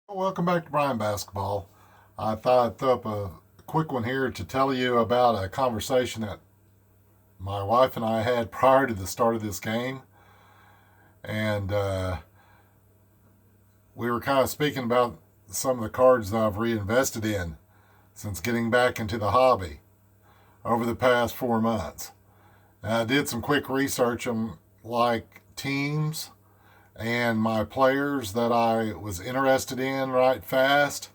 Welcome back to Brian Basketball. I thought I'd throw up a quick one here to tell you about a conversation that my wife and I had prior to the start of this game. And we were kind of speaking about some of the cards that I've reinvested in since getting back into the hobby over the past 4 months. And I did some quick research on like teams and my players that I was interested in right fast.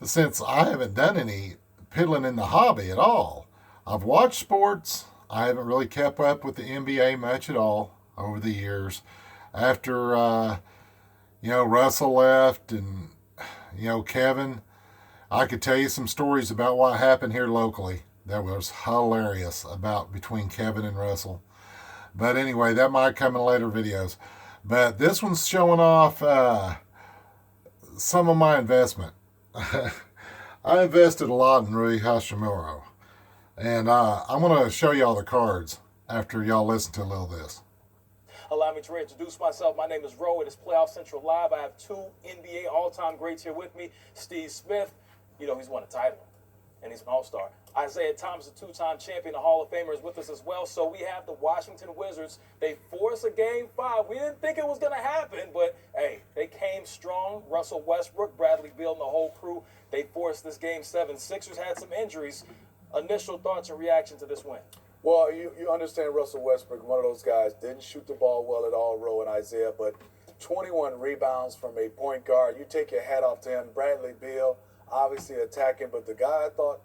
Since I haven't done any piddling in the hobby at all, I've watched sports. I haven't really kept up with the NBA much at all over the years. After Russell left and Kevin, I could tell you some stories about what happened here locally that was hilarious about between Kevin and Russell. But anyway, that might come in later videos. But this one's showing off some of my investment. I invested a lot in Rui Hachimura. And I'm going to show y'all the cards after y'all listen to a little of this. Allow me to reintroduce myself. My name is Ro. It is Playoff Central Live. I have two NBA all-time greats here with me. Steve Smith, he's won a title, and he's an all-star. Isaiah Thomas, a two-time champion, a Hall of Famer, is with us as well. So we have the Washington Wizards. They forced a Game 5. We didn't think it was going to happen, but, hey, they came strong. Russell Westbrook, Bradley Beal, and the whole crew, they forced this Game 7. Sixers had some injuries. Initial thoughts and reaction to this win? Well, you understand Russell Westbrook, one of those guys, didn't shoot the ball well at all, Ro and Isaiah, but 21 rebounds from a point guard. You take your hat off to him. Bradley Beal, obviously attacking, but the guy I thought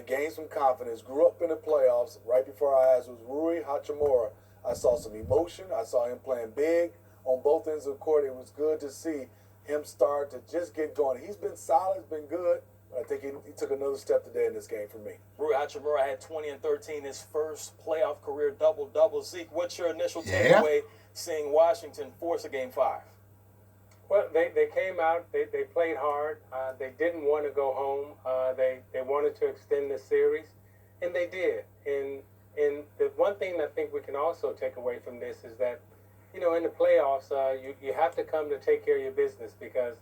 gained some confidence, grew up in the playoffs right before our eyes was Rui Hachimura. I saw some emotion. I saw him playing big on both ends of the court. It was good to see him start to just get going. He's been solid, been good. I think he took another step today in this game for me. Rui Hachimura had 20 and 13, his first playoff career double-double. Zeke, what's your initial takeaway seeing Washington force a Game 5? Well, they came out, they played hard. They didn't want to go home. They wanted to extend the series, and they did. And the one thing I think we can also take away from this is that, in the playoffs, you have to come to take care of your business, because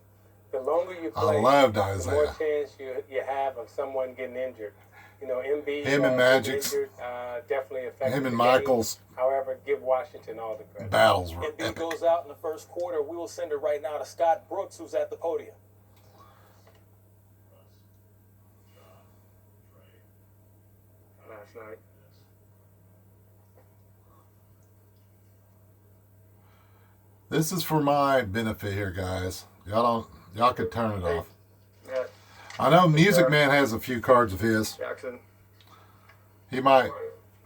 the longer you play, the more chance you have of someone getting injured. Embiid, him and Magic's injured, definitely affected him and the Michael's game. However, give Washington all the credit. battles were Embiid epic. goes out in the first quarter. We will send it right now to Scott Brooks, who's at the podium. Last night. This is for my benefit here, guys. Y'all could turn it off. Yeah. I know Music Man has a few cards of his. Jackson, He might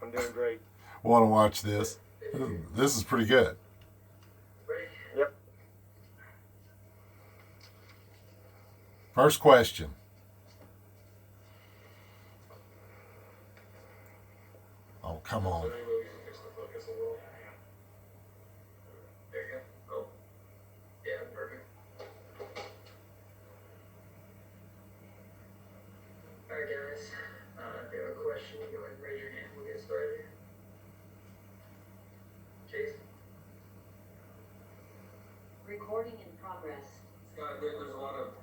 I'm doing great. want to watch this. This is pretty good. Yep. First question. Oh, come on. Alright guys, if you have a question, you go ahead and raise your hand. We'll get started. Chase? Recording in progress. Scott, there's a lot of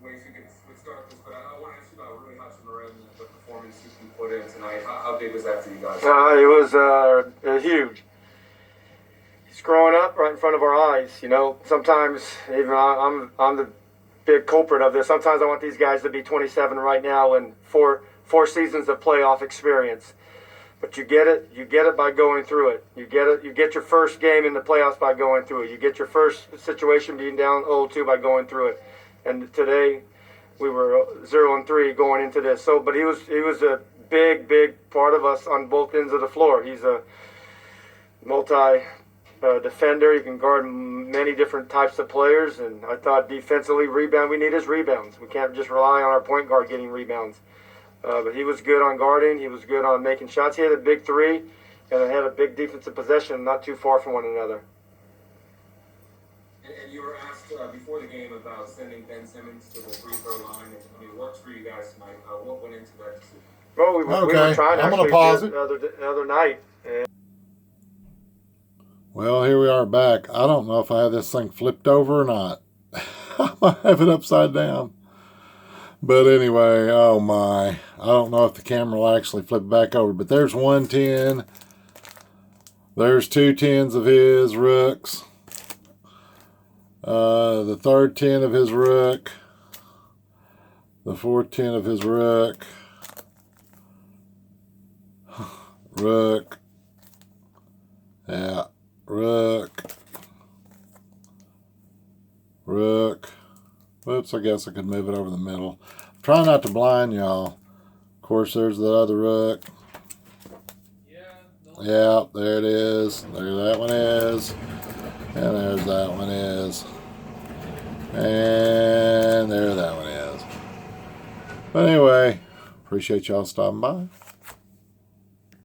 ways we could start this, but I want to ask you about Rui Hachimura and the performance you put in tonight. How big was that for you guys? It was huge. He's growing up right in front of our eyes. Sometimes even I'm the big culprit of this. Sometimes I want these guys to be 27 right now and four seasons of playoff experience. But you get it by going through it. You get your first game in the playoffs by going through it. You get your first situation being down 0-2 by going through it. And today we were 0-3 going into this. But he was a big part of us on both ends of the floor. He's a multi defender. He can guard many different types of players, and I thought defensively, we need his rebounds. We can't just rely on our point guard getting rebounds. But he was good on guarding. He was good on making shots. He had a big three, and had a big defensive possession not too far from one another. And you were asked before the game about sending Ben Simmons to the free throw line, and it works for you guys tonight. What went into that decision? Well, we were trying to I'm gonna actually pause do it. the other night. Well, here we are back. I don't know if I have this thing flipped over or not. I might have it upside down. But anyway, oh my. I don't know if the camera will actually flip back over, but there's 1 10. There's 2 10s of his rooks. The 3rd 10 of his rook. The 4th 10 of his rook. Rook. Yeah. Rook. Rook. Whoops, I guess I could move it over the middle. Try not to blind y'all. Of course, there's the other rook. Yeah, there it is. There that one is. And there's that one is. And there that one is. But anyway, appreciate y'all stopping by.